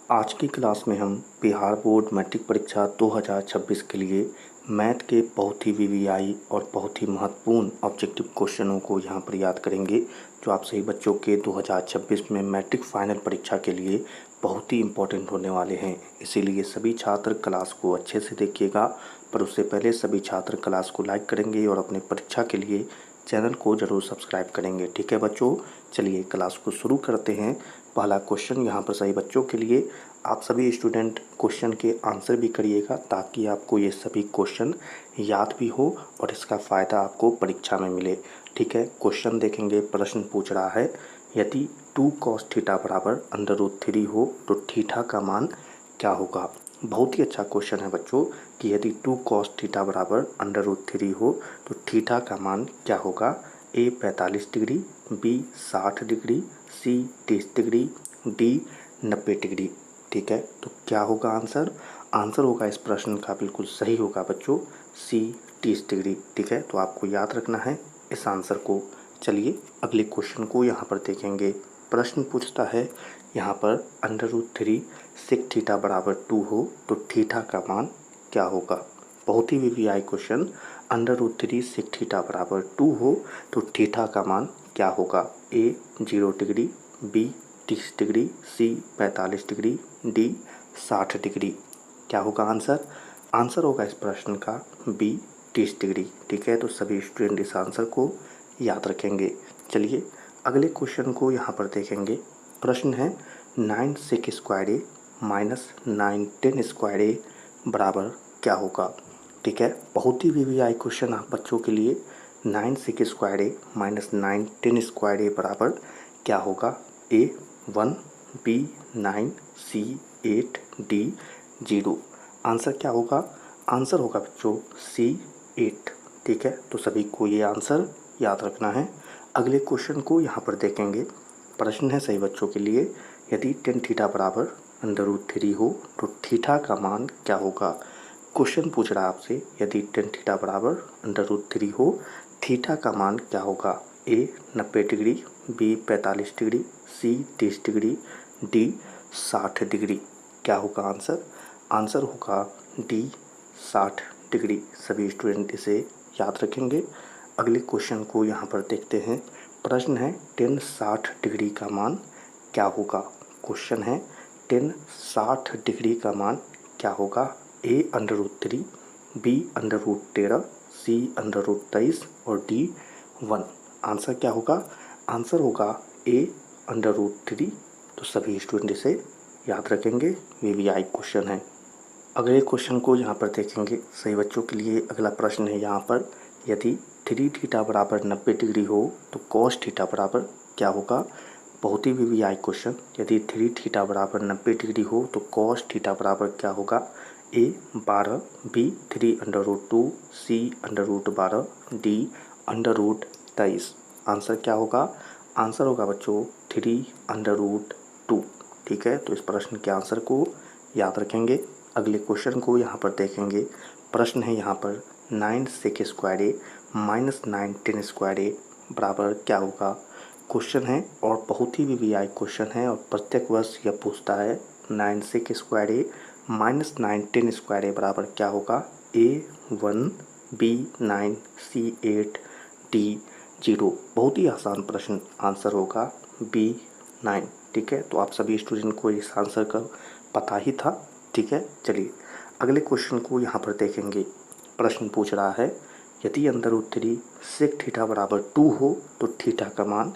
आज की क्लास में हम बिहार बोर्ड मैट्रिक परीक्षा 2026 के लिए मैथ के बहुत ही वीवीआई और बहुत ही महत्वपूर्ण ऑब्जेक्टिव क्वेश्चनों को यहाँ पर याद करेंगे, जो आप सभी बच्चों के 2026 में मैट्रिक फाइनल परीक्षा के लिए बहुत ही इम्पोर्टेंट होने वाले हैं। इसीलिए सभी छात्र क्लास को अच्छे से देखिएगा, पर उससे पहले सभी छात्र क्लास को लाइक करेंगे और अपने परीक्षा के लिए चैनल को ज़रूर सब्सक्राइब करेंगे। ठीक है बच्चों, चलिए क्लास को शुरू करते हैं। पहला क्वेश्चन यहाँ पर सभी बच्चों के लिए, आप सभी स्टूडेंट क्वेश्चन के आंसर भी करिएगा ताकि आपको ये सभी क्वेश्चन याद भी हो और इसका फ़ायदा आपको परीक्षा में मिले। ठीक है, क्वेश्चन देखेंगे। प्रश्न पूछ रहा है, यदि 2 cos थीटा बराबर √3 हो तो थीटा का मान क्या होगा। बहुत ही अच्छा क्वेश्चन है बच्चों कि यदि 2 cos थीटा बराबर √3 हो तो थीटा का मान क्या होगा। ए 45 डिग्री, बी 60 डिग्री, सी 30 डिग्री, डी 90 डिग्री। ठीक है, तो क्या होगा आंसर। आंसर होगा इस प्रश्न का बिल्कुल सही होगा बच्चों, सी 30 डिग्री। ठीक है, तो आपको याद रखना है इस आंसर को। चलिए अगले क्वेश्चन को यहाँ पर देखेंगे। प्रश्न पूछता है यहाँ पर √3 सेक थीटा बराबर 2 हो तो थीटा का मान क्या होगा। बहुत ही वीवीआई क्वेश्चन, √3 सेक थीटा बराबर 2 हो तो थीटा का मान क्या होगा। ए 0 डिग्री, बी 30 डिग्री, सी 45 डिग्री, डी 60 डिग्री। क्या होगा आंसर। आंसर होगा इस प्रश्न का बी 30 डिग्री। ठीक है, तो सभी स्टूडेंट इस आंसर को याद रखेंगे। चलिए अगले क्वेश्चन को यहाँ पर देखेंगे। प्रश्न है 9 सेक स्क्वायर ए माइनस 9 10 स्क्वायर ए बराबर क्या होगा। ठीक है, बहुत ही वीवीआई क्वेश्चन आप बच्चों के लिए। 9 सेक स्क्वायर ए माइनस 9 10 स्क्वायर ए बराबर क्या होगा। ए 1, बी 9, सी 8, डी 0। आंसर क्या होगा। आंसर होगा बच्चों सी 8। ठीक है, तो सभी को ये आंसर याद रखना है। अगले क्वेश्चन को यहाँ पर देखेंगे। प्रश्न है सही बच्चों के लिए, यदि 10 थीटा बराबर √3 हो तो थीटा का मान क्या होगा। क्वेश्चन पूछ रहा है आपसे, यदि 10 थीटा बराबर √3 हो थीटा का मान क्या होगा। ए 90 डिग्री, बी 45 डिग्री, सी 30 डिग्री, डी 60 डिग्री। क्या होगा आंसर। आंसर होगा डी 60 डिग्री। सभी स्टूडेंट इसे याद रखेंगे। अगले क्वेश्चन को यहाँ पर देखते हैं। प्रश्न है 10 60 डिग्री का मान क्या होगा। क्वेश्चन है 10 60 डिग्री का मान क्या होगा। ए √3, बी √13, सी √23 और डी 1। आंसर क्या होगा। आंसर होगा ए √3। तो सभी स्टूडेंट इसे याद रखेंगे, वीवीआई क्वेश्चन है। अगले क्वेश्चन को यहाँ पर देखेंगे। सही बच्चों के लिए अगला प्रश्न है यहाँ पर, यदि 3 थीटा बराबर 90 डिग्री हो तो cos थीटा बराबर क्या होगा। बहुत ही वीवीआई क्वेश्चन, यदि 3 थीटा बराबर 90 डिग्री हो तो cos थीटा बराबर क्या होगा। ए 12, बी 3√2, सी √12, डी √23। आंसर क्या होगा। आंसर होगा बच्चों 3√2। ठीक है, तो इस प्रश्न के आंसर को याद रखेंगे। अगले क्वेश्चन को यहाँ पर देखेंगे। प्रश्न है यहाँ पर 9 सेक स्क्वायर ए माइनस 9 10 स्क्वायर ए बराबर क्या होगा। क्वेश्चन है और बहुत ही वीवीआई क्वेश्चन है और प्रत्येक वर्ष यह पूछता है 9 सेक स्क्वायर ए माइनस 9 10 स्क्वायर ए बराबर क्या होगा। ए 1, बी 9, सी 8, डी 0। बहुत ही आसान प्रश्न, आंसर होगा बी 9। ठीक है, तो आप सभी स्टूडेंट को इस आंसर का पता ही था। ठीक है, चलिए अगले क्वेश्चन को यहाँ पर देखेंगे। प्रश्न पूछ रहा है, यदि √3 सेक थीटा बराबर 2 हो तो थीटा का मान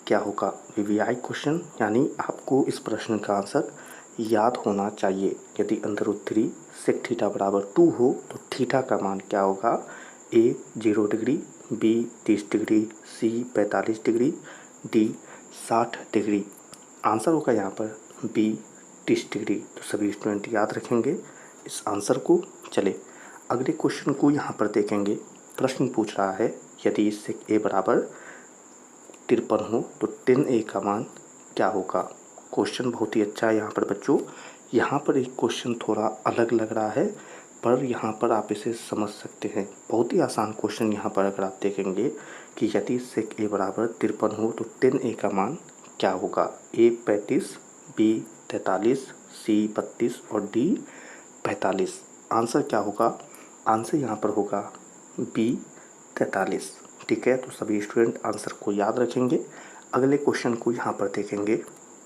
क्या होगा। वीवीआई क्वेश्चन, यानी आपको इस प्रश्न का आंसर याद होना चाहिए। यदि √3 सेक थीटा बराबर 2 हो तो थीटा का मान क्या होगा। ए 0 डिग्री, बी 30 डिग्री, सी 45 डिग्री, डी 60 डिग्री। आंसर होगा यहाँ पर बी 30 डिग्री। तो सभी स्टूडेंट याद रखेंगे इस आंसर को। चले अगले क्वेश्चन को यहाँ पर देखेंगे। प्रश्न पूछ रहा है, यदि सेक ए बराबर 53 हो तो 10a का मान क्या होगा। क्वेश्चन बहुत ही अच्छा है यहाँ पर बच्चों। यहाँ पर एक क्वेश्चन थोड़ा अलग लग रहा है, पर यहाँ पर आप इसे समझ सकते हैं। बहुत ही आसान क्वेश्चन यहाँ पर अगर आप देखेंगे कि यदि सेक ए बराबर 53 हो तो 10a का मान क्या होगा। ए 35, बी 43, सी 32 और डी 45। आंसर क्या होगा? आंसर यहाँ पर होगा बी 43। ठीक है, तो सभी स्टूडेंट आंसर को याद रखेंगे। अगले क्वेश्चन को यहाँ पर देखेंगे।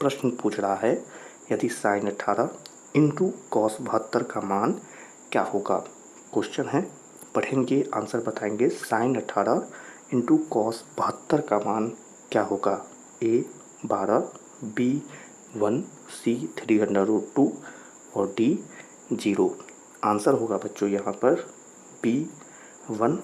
प्रश्न पूछ रहा है यदि साइन 18 इंटू कॉस 72 का मान क्या होगा। क्वेश्चन है, पढ़ेंगे आंसर बताएंगे। साइन 18 इंटू कॉस 72 का मान क्या होगा? ए 12, बी 1, सी 3√2 और डी 0। आंसर होगा बच्चों यहाँ पर बी 1।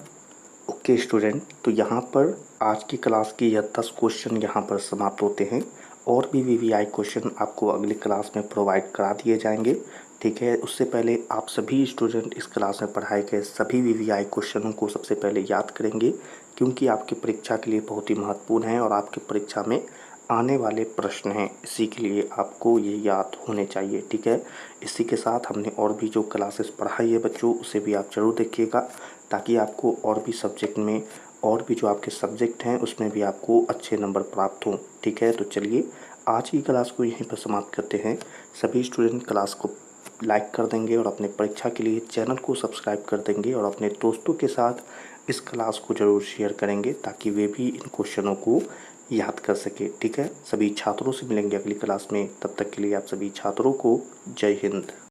ओके स्टूडेंट, तो यहाँ पर आज की क्लास की यह 10 क्वेश्चन यहाँ पर समाप्त होते हैं। और भी वीवीआई क्वेश्चन आपको अगली क्लास में प्रोवाइड करा दिए जाएंगे। ठीक है, उससे पहले आप सभी स्टूडेंट इस क्लास में पढ़ाए गए सभी वीवीआई क्वेश्चनों को सबसे पहले याद करेंगे, क्योंकि आपकी परीक्षा के लिए बहुत ही महत्वपूर्ण है और आपकी परीक्षा में आने वाले प्रश्न हैं, इसी के लिए आपको ये याद होने चाहिए। ठीक है, इसी के साथ हमने और भी जो क्लासेस पढ़ाई है बच्चों, उसे भी आप ज़रूर देखिएगा, ताकि आपको और भी सब्जेक्ट में और भी जो आपके सब्जेक्ट हैं उसमें भी आपको अच्छे नंबर प्राप्त हों। ठीक है, तो चलिए आज की क्लास को यहीं पर समाप्त करते हैं। सभी स्टूडेंट क्लास को लाइक कर देंगे और अपने परीक्षा के लिए चैनल को सब्सक्राइब कर देंगे और अपने दोस्तों के साथ इस क्लास को ज़रूर शेयर करेंगे, ताकि वे भी इन क्वेश्चनों को याद कर सके। ठीक है, सभी छात्रों से मिलेंगे अगली क्लास में। तब तक के लिए आप सभी छात्रों को जय हिंद।